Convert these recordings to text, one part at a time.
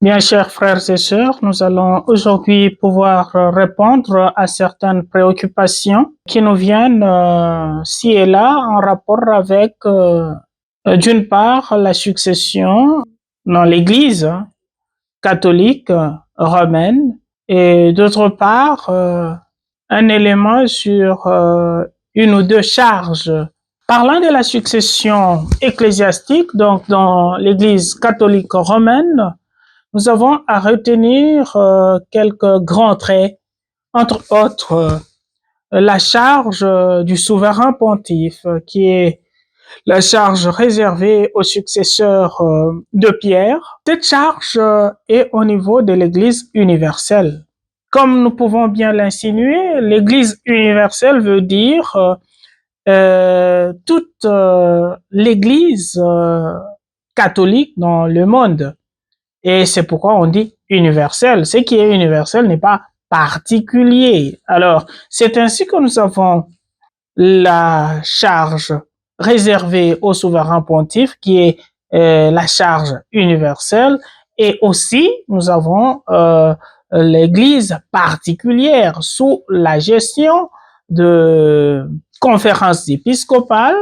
Bien, chers frères et sœurs, nous allons aujourd'hui pouvoir répondre à certaines préoccupations qui nous viennent ci et là en rapport avec, d'une part, la succession dans l'Église catholique romaine et d'autre part, un élément sur une ou deux charges. Parlant de la succession ecclésiastique, donc dans l'Église catholique romaine, nous avons à retenir quelques grands traits, entre autres la charge du souverain pontife, qui est la charge réservée aux successeurs de Pierre. Cette charge est au niveau de l'Église universelle. Comme nous pouvons bien l'insinuer, l'Église universelle veut dire toute l'Église catholique dans le monde. Et c'est pourquoi on dit universel. Ce qui est universel n'est pas particulier. Alors, c'est ainsi que nous avons la charge réservée au souverain pontife, qui est la charge universelle, et aussi nous avons l'Église particulière sous la gestion de conférences épiscopales,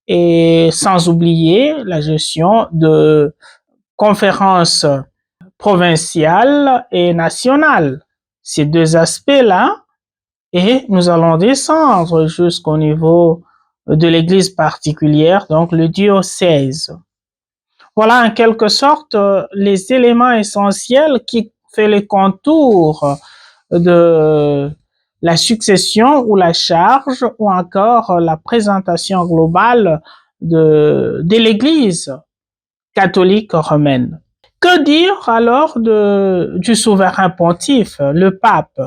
et sans oublier la gestion de conférences provinciales et nationales. Ces deux aspects-là, et nous allons descendre jusqu'au niveau de l'Église particulière, donc le diocèse. Voilà en quelque sorte les éléments essentiels qui font les contours de la succession ou la charge ou encore la présentation globale de l'Église catholique romaine. Que dire alors du souverain pontife, le pape?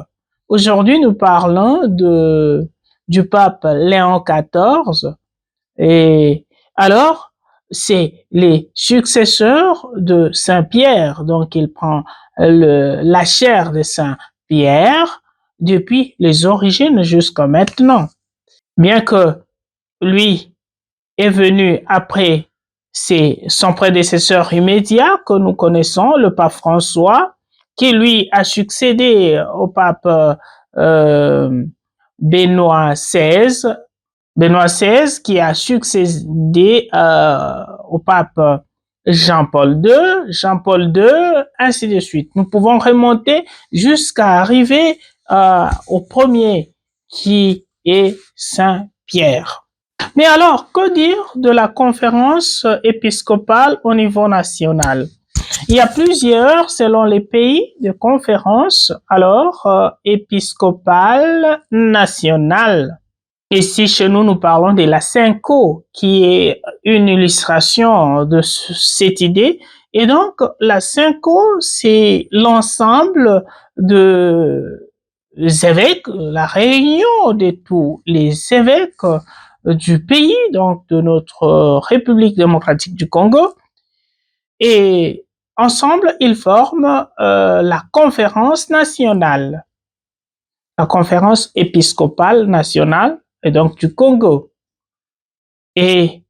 Aujourd'hui, nous parlons du pape Léon XIV, et alors, c'est les successeurs de Saint-Pierre, donc il prend la chair de Saint-Pierre depuis les origines jusqu'à maintenant. Bien que lui est venu après son prédécesseur immédiat que nous connaissons, le pape François, qui lui a succédé au pape Benoît XVI, qui a succédé au pape Jean-Paul II, ainsi de suite. Nous pouvons remonter jusqu'à arriver au premier, qui est Saint-Pierre. Mais alors, que dire de la conférence épiscopale au niveau national? Il y a plusieurs, selon les pays, de conférences épiscopales nationales. Ici, chez nous, nous parlons de la Synco, qui est une illustration de cette idée. Et donc, la Synco, c'est l'ensemble des évêques, la réunion de tous les évêques du pays, donc de notre République démocratique du Congo. Et ensemble, ils forment la conférence nationale, la conférence épiscopale nationale, et donc du Congo. Et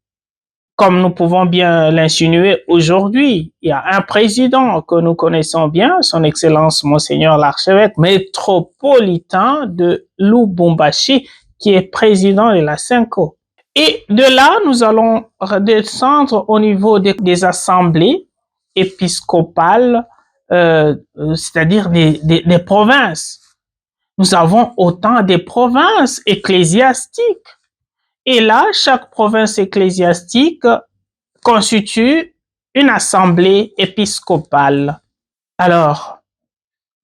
comme nous pouvons bien l'insinuer aujourd'hui, il y a un président que nous connaissons bien, son Excellence Monseigneur l'archevêque métropolitain de Lubumbashi, qui est président de la Synco. Et de là, nous allons redescendre au niveau des assemblées épiscopales, c'est-à-dire des provinces. Nous avons autant de provinces ecclésiastiques. Et là, chaque province ecclésiastique constitue une assemblée épiscopale. Alors,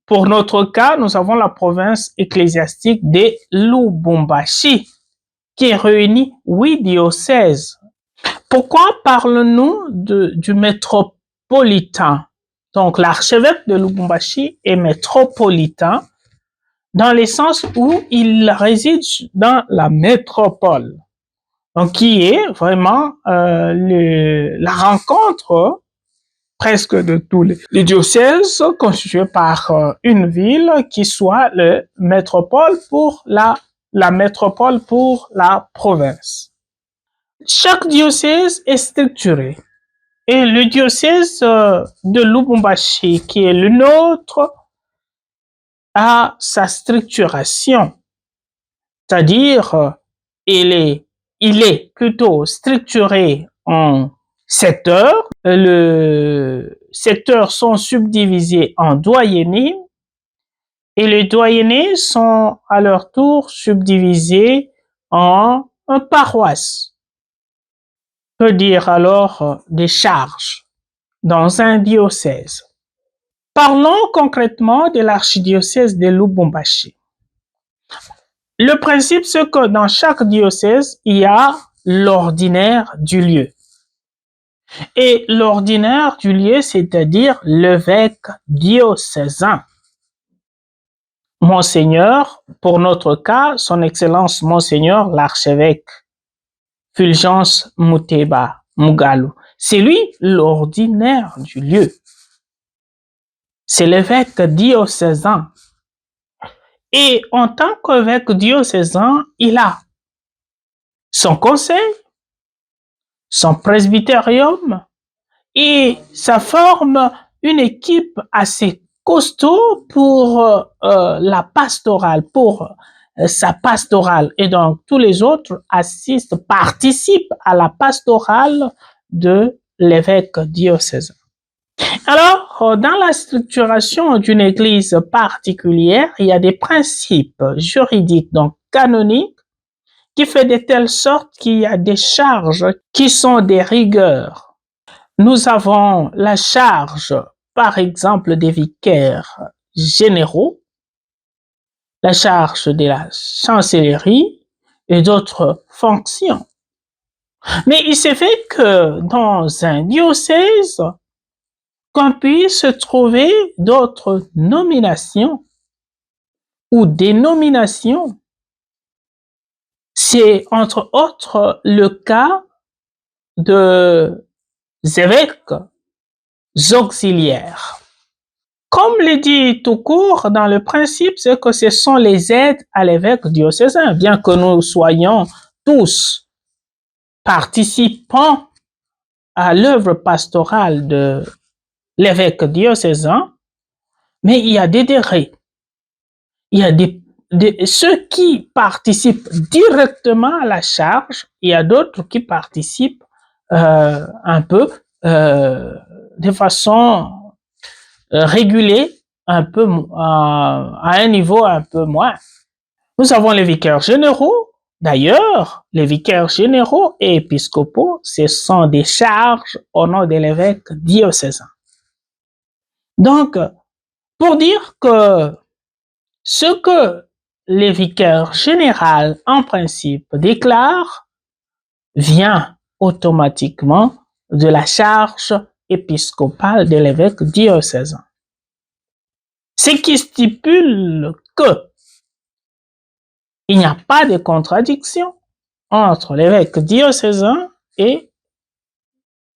pour notre cas, nous avons la province ecclésiastique de Lubumbashi, qui réunit 8 diocèses. Pourquoi parlons-nous du métropolitain? Donc, l'archevêque de Lubumbashi est métropolitain dans le sens où il réside dans la métropole. Donc, qui est vraiment la rencontre presque de tous les diocèses constitués par une ville qui soit la métropole pour la métropole pour la province. Chaque diocèse est structuré Et le diocèse de Lubumbashi, qui est le nôtre, a sa structuration, c'est-à-dire il est plutôt structuré en secteurs. Les secteurs sont subdivisés en doyennés et les doyennés sont à leur tour subdivisés en paroisses. On peut dire alors des charges dans un diocèse. Parlons concrètement de l'archidiocèse de Lubumbashi. Le principe, c'est que dans chaque diocèse, il y a l'ordinaire du lieu. Et l'ordinaire du lieu, c'est-à-dire l'évêque diocésain. Monseigneur, pour notre cas, son Excellence Monseigneur l'archevêque Fulgence Muteba Mugalu. C'est lui l'ordinaire du lieu. C'est l'évêque diocésain. Et en tant qu'évêque diocésain, il a son conseil, son presbytérium, et ça forme une équipe assez costaud pour la pastorale, pour sa pastorale. Et donc, tous les autres participent à la pastorale de l'évêque diocésain. Alors, dans la structuration d'une église particulière, il y a des principes juridiques, donc canoniques, qui fait de telle sorte qu'il y a des charges qui sont des rigueurs. Nous avons la charge, par exemple, des vicaires généraux, la charge de la chancellerie et d'autres fonctions. Mais il se fait que dans un diocèse, qu'on puisse trouver d'autres nominations ou dénominations. C'est entre autres le cas des évêques auxiliaires. Comme le dit tout court dans le principe, c'est que ce sont les aides à l'évêque diocésain, bien que nous soyons tous participants à l'œuvre pastorale de l'évêque diocésain, mais il y a des degrés. Il y a ceux qui participent directement à la charge, il y a d'autres qui participent un peu de façon régulée, un peu à un niveau un peu moins. Nous avons les vicaires généraux. D'ailleurs, les vicaires généraux et épiscopaux, ce sont des charges au nom de l'évêque diocésain. Donc, pour dire que ce que les vicaires généraux, en principe, déclarent vient automatiquement de la charge épiscopale de l'évêque diocésain. Ce qui stipule que il n'y a pas de contradiction entre l'évêque diocésain et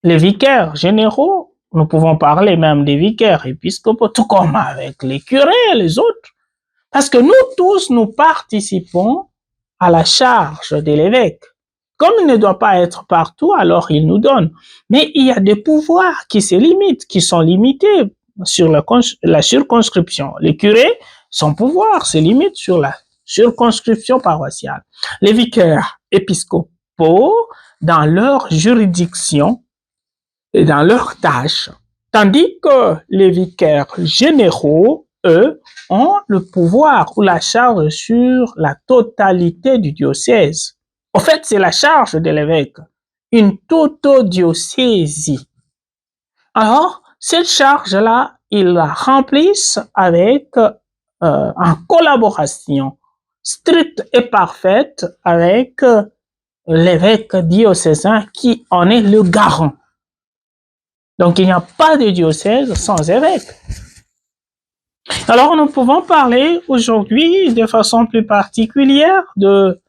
les vicaires généraux. Nous pouvons parler même des vicaires épiscopaux, tout comme avec les curés et les autres. Parce que nous tous, nous participons à la charge de l'évêque. Comme il ne doit pas être partout, alors il nous donne. Mais il y a des pouvoirs qui se limitent, qui sont limités sur la circonscription. Les curés, son pouvoir se limite sur la circonscription paroissiale. Les vicaires épiscopaux, dans leur juridiction et dans leurs tâches, tandis que les vicaires généraux, eux, ont le pouvoir ou la charge sur la totalité du diocèse. En fait, c'est la charge de l'évêque, une totodiocésie. Alors, cette charge-là, ils la remplissent avec, en collaboration stricte et parfaite avec l'évêque diocésain qui en est le garant. Donc, il n'y a pas de diocèse sans évêque. Alors, nous pouvons parler aujourd'hui de façon plus particulière de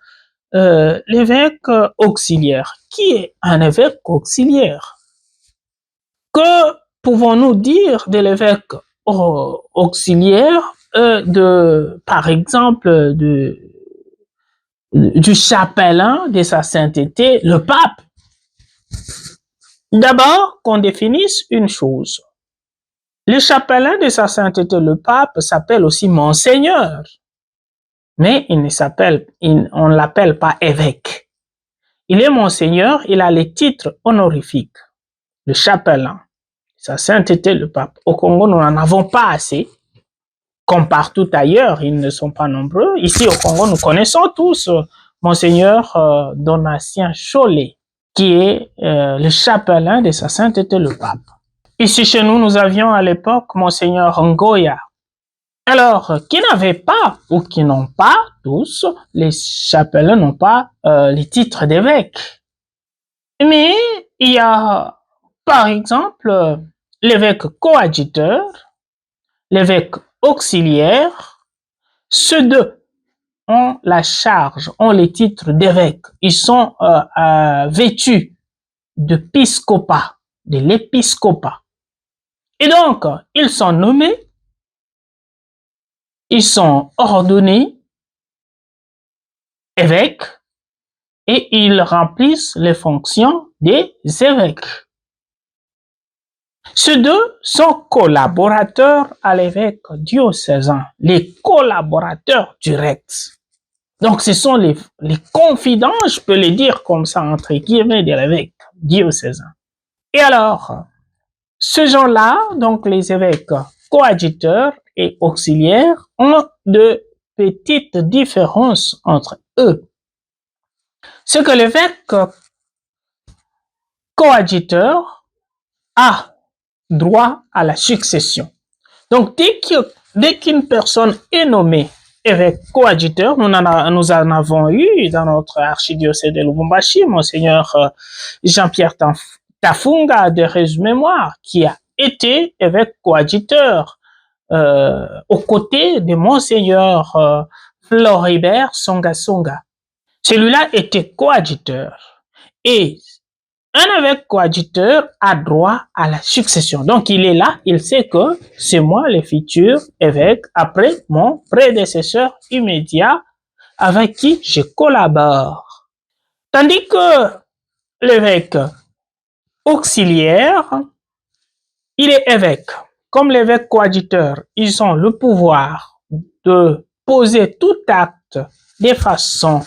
l'évêque auxiliaire. Qui est un évêque auxiliaire? Que pouvons-nous dire de l'évêque auxiliaire par exemple, du chapelain de sa sainteté, le pape? D'abord, qu'on définisse une chose. Le chapelain de sa sainteté, le pape, s'appelle aussi monseigneur, mais on ne l'appelle pas évêque. Il est monseigneur, il a les titres honorifiques. Le chapelain, sa sainteté, le pape. Au Congo, nous n'en avons pas assez. Comme partout ailleurs, ils ne sont pas nombreux. Ici, au Congo, nous connaissons tous Monseigneur Donatien Cholet, qui est le chapelain de sa sainteté, le pape. Ici, chez nous, nous avions à l'époque Monseigneur Ngoya. Alors, qui n'avaient pas, ou qui n'ont pas tous, les chapelains n'ont pas les titres d'évêque. Mais il y a, par exemple, l'évêque coadjuteur, l'évêque auxiliaire. Ceux deux ont la charge, ont les titres d'évêque. Ils sont vêtus d'épiscopat, de l'épiscopat. Et donc, ils sont nommés, ils sont ordonnés évêques et ils remplissent les fonctions des évêques. Ces deux sont collaborateurs à l'évêque diocésain, les collaborateurs directs. Donc, ce sont les confidents, je peux les dire comme ça, entre guillemets, de l'évêque diocésain. Et alors, ces gens-là, donc les évêques coadjuteurs et auxiliaires, ont de petites différences entre eux. C'est que l'évêque coadjuteur a droit à la succession. Donc, dès qu'une personne est nommée évêque coadjuteur, nous en avons eu dans notre archidiocèse de Lubumbashi, Monseigneur Jean-Pierre Tafunga de Résus-Mémoire, qui a été évêque coadjuteur aux côtés de Monseigneur Floribert Songa. Celui-là était coadjuteur. Et un évêque coadjuteur a droit à la succession. Donc, il est là, il sait que c'est moi le futur évêque après mon prédécesseur immédiat avec qui je collabore. Tandis que l'évêque auxiliaire, il est évêque. Comme l'évêque coadjuteur, ils ont le pouvoir de poser tout acte de façon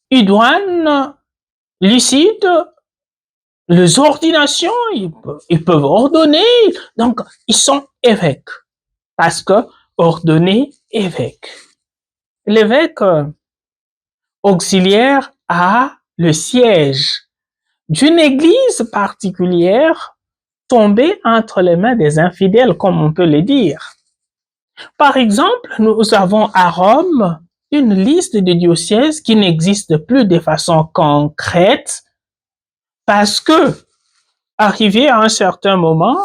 idoine, lucide. Les ordinations, ils peuvent ordonner. Donc, ils sont évêques. Parce que ordonné évêque. L'évêque auxiliaire a le siège d'une église particulière tombée entre les mains des infidèles, comme on peut le dire. Par exemple, nous avons à Rome une liste de diocèses qui n'existe plus de façon concrète parce que, arrivé à un certain moment,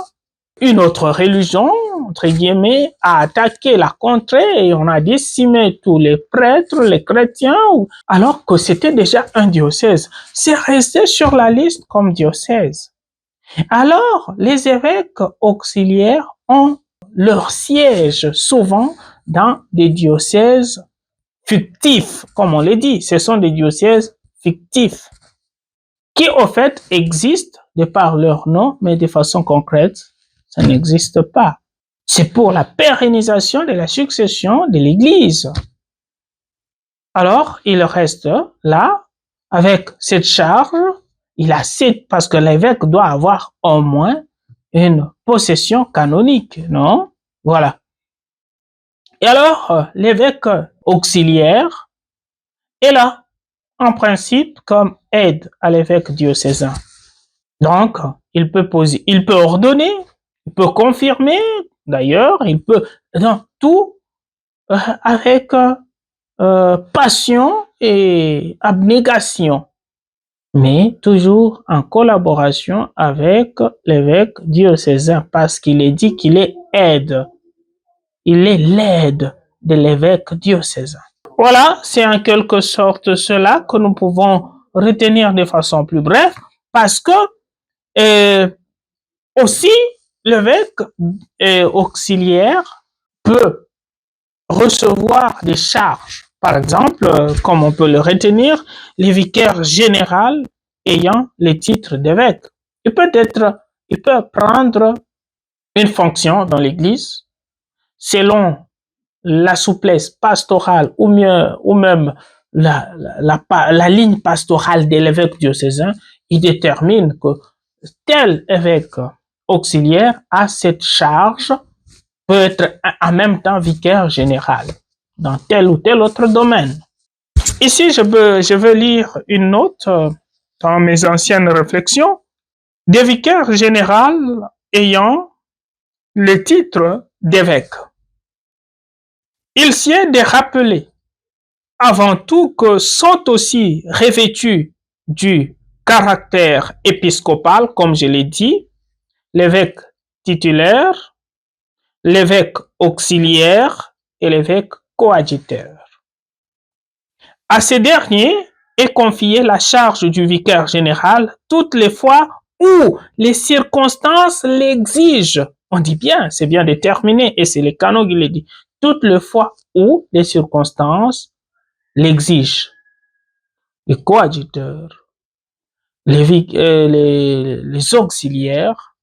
une autre religion, entre guillemets, a attaqué la contrée et on a décimé tous les prêtres, les chrétiens, alors que c'était déjà un diocèse. C'est resté sur la liste comme diocèse. Alors, les évêques auxiliaires ont leur siège souvent dans des diocèses fictifs, comme on le dit. Ce sont des diocèses fictifs qui, au fait, existent de par leur nom, mais de façon concrète, ça n'existe pas. C'est pour la pérennisation de la succession de l'Église. Alors, il reste là, avec cette charge, parce que l'évêque doit avoir au moins une possession canonique, non? Voilà. Et alors, l'évêque auxiliaire est là, en principe, comme aide à l'évêque diocésain. Donc, il peut ordonner, il peut confirmer, d'ailleurs, il peut, donc, tout avec passion et abnégation, mais toujours en collaboration avec l'évêque diocésain, parce qu'il est dit qu'il est aide. Il est l'aide de l'évêque diocésain. Voilà, c'est en quelque sorte cela que nous pouvons retenir de façon plus brève, parce que aussi l'évêque auxiliaire peut recevoir des charges. Par exemple, comme on peut le retenir, les vicaires généraux ayant les titres d'évêque. il peut prendre une fonction dans l'Église selon la souplesse pastorale ou même la ligne pastorale de l'évêque diocésain. Il détermine que tel évêque auxiliaire a cette charge, peut être en même temps vicaire général dans tel ou tel autre domaine. Ici, je veux lire une note dans mes anciennes réflexions. Des vicaires généraux ayant le titre d'évêque. Il sied de rappeler avant tout que sont aussi revêtus du caractère épiscopal, comme je l'ai dit, l'évêque titulaire, l'évêque auxiliaire et l'évêque coadjuteur. À ces derniers est confiée la charge du vicaire général toutes les fois où les circonstances l'exigent. On dit bien, c'est bien déterminé et c'est le canon qui le dit. Toutes les fois où les circonstances l'exigent. Les coadjuteurs, les auxiliaires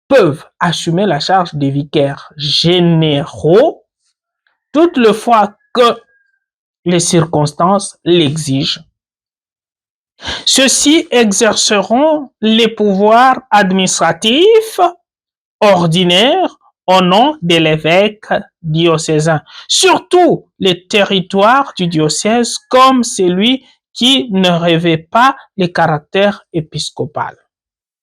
peuvent assumer la charge des vicaires généraux toutes les fois que les circonstances l'exigent. Ceux-ci exerceront les pouvoirs administratifs ordinaires au nom de l'évêque diocésain, surtout les territoires du diocèse comme celui qui ne revêt pas le caractère épiscopal.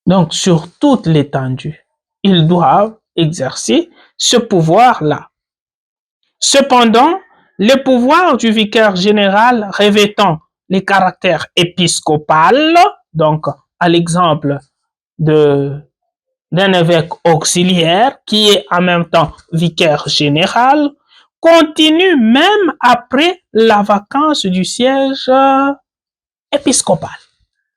Donc, sur toute l'étendue, ils doivent exercer ce pouvoir-là. Cependant, le pouvoir du vicaire général revêtant le caractère épiscopal, donc à l'exemple d'un évêque auxiliaire qui est en même temps vicaire général, continue même après la vacance du siège épiscopal.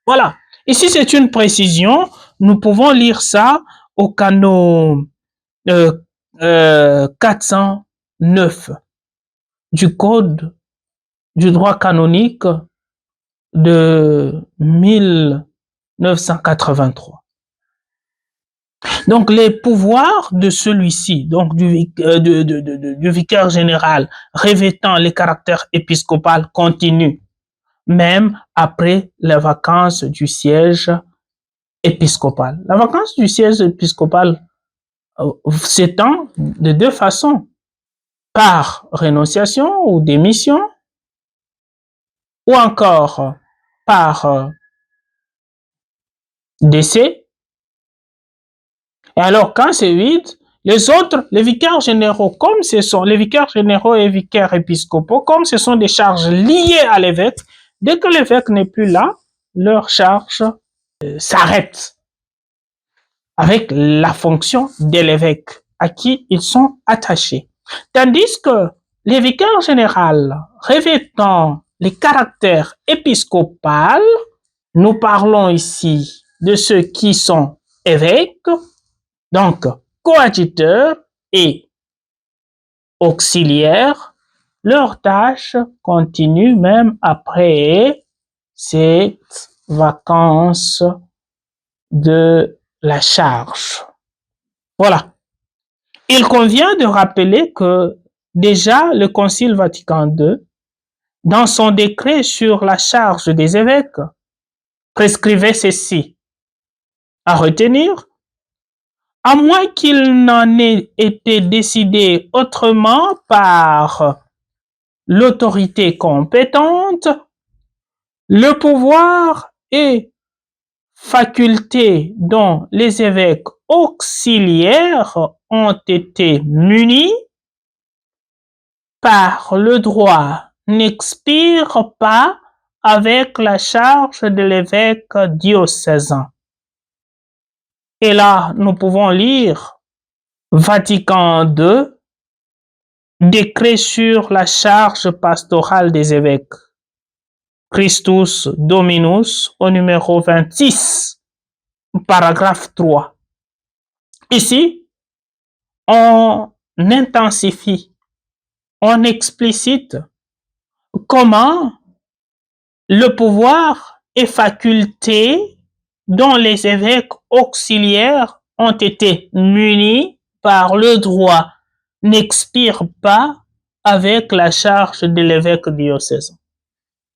Voilà. Ici, c'est une précision. Nous pouvons lire ça au canon 409 du Code du droit canonique de 1983. Donc, les pouvoirs de celui-ci, donc du vicaire général revêtant les caractères épiscopal continuent même après les vacances du siège épiscopal. La vacance du siège épiscopal s'étend de deux façons, par renonciation ou démission, ou encore par décès. Et alors, quand c'est vide, les autres, les vicaires généraux, comme ce sont les vicaires généraux et vicaires épiscopaux, comme ce sont des charges liées à l'évêque, dès que l'évêque n'est plus là, leur charge s'arrête avec la fonction de l'évêque à qui ils sont attachés. Tandis que les vicaires généraux revêtant les caractères épiscopal, nous parlons ici de ceux qui sont évêques, donc coadjuteurs et auxiliaires, leur tâche continue même après cette vacance de la charge. Voilà. Il convient de rappeler que déjà le Concile Vatican II, dans son décret sur la charge des évêques, prescrivait ceci à retenir: à moins qu'il n'en ait été décidé autrement par l'autorité compétente, le pouvoir et faculté dont les évêques auxiliaires ont été munis par le droit n'expirent pas avec la charge de l'évêque diocésain. Et là, nous pouvons lire Vatican II, décret sur la charge pastorale des évêques, Christus Dominus, au numéro 26, paragraphe 3. Ici, on intensifie, on explicite comment le pouvoir et faculté dont les évêques auxiliaires ont été munis par le droit n'expire pas avec la charge de l'évêque diocésain.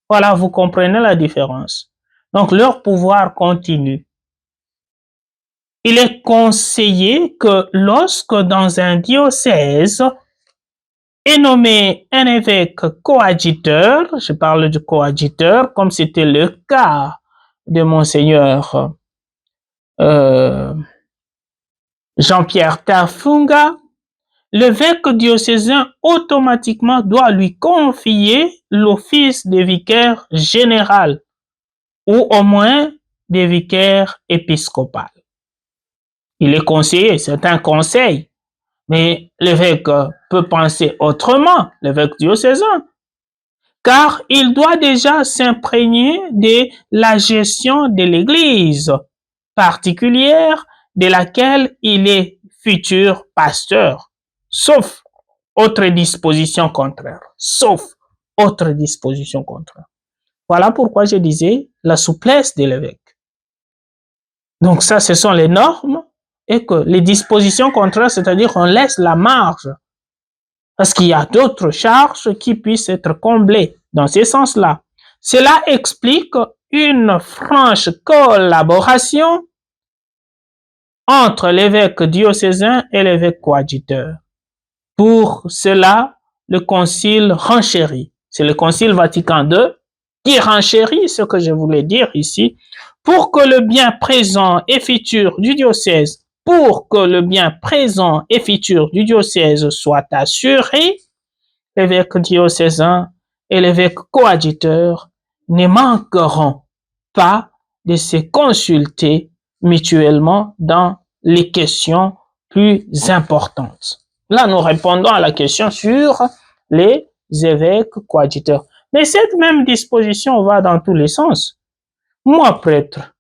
Voilà, vous comprenez la différence. Donc, leur pouvoir continue. Il est conseillé que lorsque dans un diocèse est nommé un évêque coadjuteur, je parle du coadjuteur comme c'était le cas de Monseigneur Jean-Pierre Tafunga, l'évêque diocésain automatiquement doit lui confier l'office de vicaire général ou au moins de vicaire épiscopal. Il est conseillé, c'est un conseil, mais l'évêque peut penser autrement, l'évêque diocésain, car il doit déjà s'imprégner de la gestion de l'Église particulière de laquelle il est futur pasteur, sauf autre disposition contraire, Voilà pourquoi je disais la souplesse de l'évêque. Donc ça, ce sont les normes et que les dispositions contraires, c'est-à-dire qu'on laisse la marge parce qu'il y a d'autres charges qui puissent être comblées dans ce sens-là. Cela explique une franche collaboration entre l'évêque diocésain et l'évêque coadjuteur. Pour cela, le concile renchérit. C'est le concile Vatican II qui renchérit ce que je voulais dire ici. Pour que le bien présent et futur du diocèse soit assuré, l'évêque diocésain et l'évêque coadjuteur ne manqueront pas de se consulter mutuellement dans les questions plus importantes. Là, nous répondons à la question sur les évêques coadjuteurs. Mais cette même disposition va dans tous les sens. Moi, prêtre,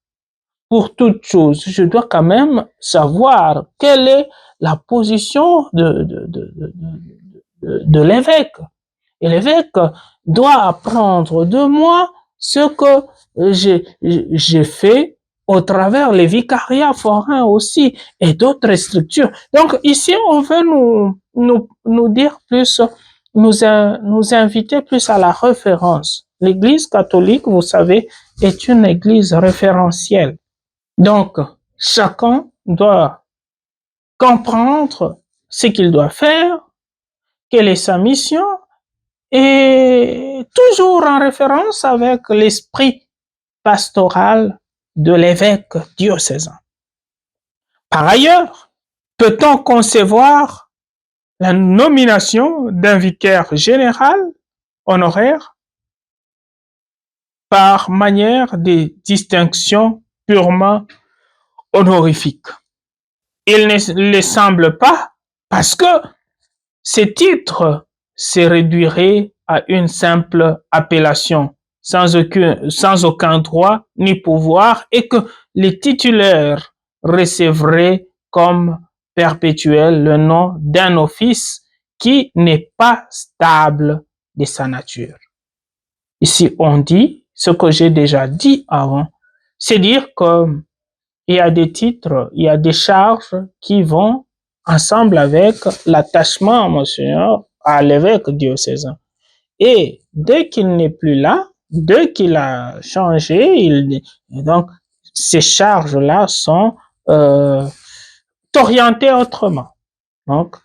pour toute chose, je dois quand même savoir quelle est la position de l'évêque. Et l'évêque doit apprendre de moi ce que j'ai fait au travers les vicariats forains aussi et d'autres structures. Donc ici, on veut nous dire plus, nous inviter plus à la référence. L'Église catholique, vous savez, est une Église référentielle. Donc, chacun doit comprendre ce qu'il doit faire, quelle est sa mission, et toujours en référence avec l'esprit pastoral de l'évêque diocésain. Par ailleurs, peut-on concevoir la nomination d'un vicaire général honoraire par manière de distinction purement honorifique? Il ne le semble pas parce que ces titres se réduiraient à une simple appellation sans aucun droit ni pouvoir et que les titulaires recevraient comme perpétuel le nom d'un office qui n'est pas stable de sa nature. Ici, on dit ce que j'ai déjà dit avant, c'est dire qu'il y a des titres, il y a des charges qui vont ensemble avec l'attachement, monseigneur, à l'évêque diocésain. Et dès qu'il n'est plus là, dès qu'il a changé, donc ces charges-là sont orientées autrement. Donc,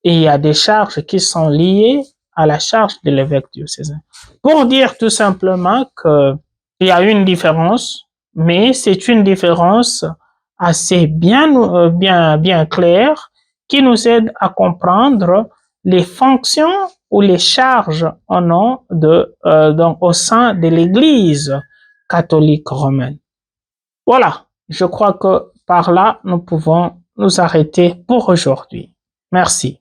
il y a des charges qui sont liées à la charge de l'évêque diocésain. Pour dire tout simplement qu'il y a une différence, mais c'est une différence assez bien claire qui nous aide à comprendre les fonctions ou les charges donc au sein de l'Église catholique romaine. Voilà, je crois que par là, nous pouvons nous arrêter pour aujourd'hui. Merci.